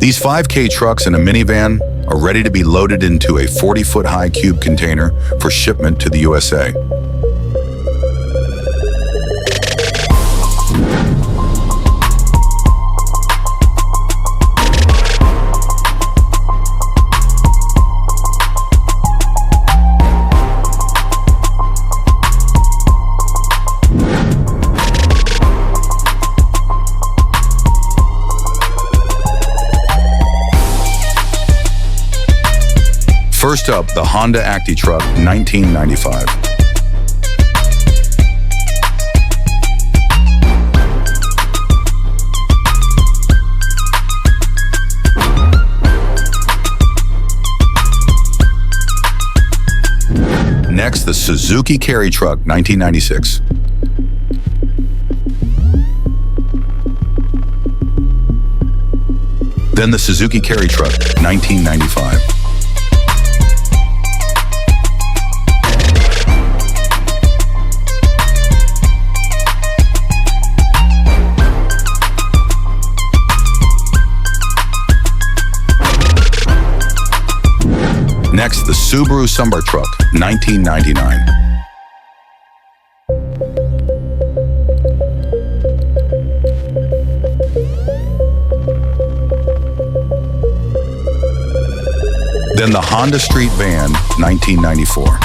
These 5K trucks and a minivan are ready to be loaded into a 40-foot high cube container for shipment to the USA. First up, the Honda Acti Truck 1995. Next, the Suzuki Carry Truck 1996. Then the Suzuki Carry Truck 1995. Next, the Subaru Summer Truck, 1999. Then the Honda Street Van, 1994.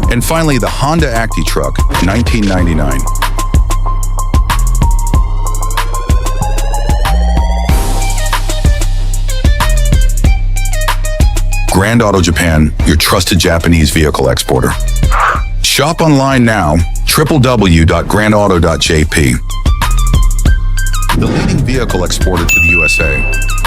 And finally, the Honda Acti Truck, 1999. Grandautojapan, your trusted Japanese vehicle exporter. Shop online now, www.grandauto.jp. The leading vehicle exporter to the USA.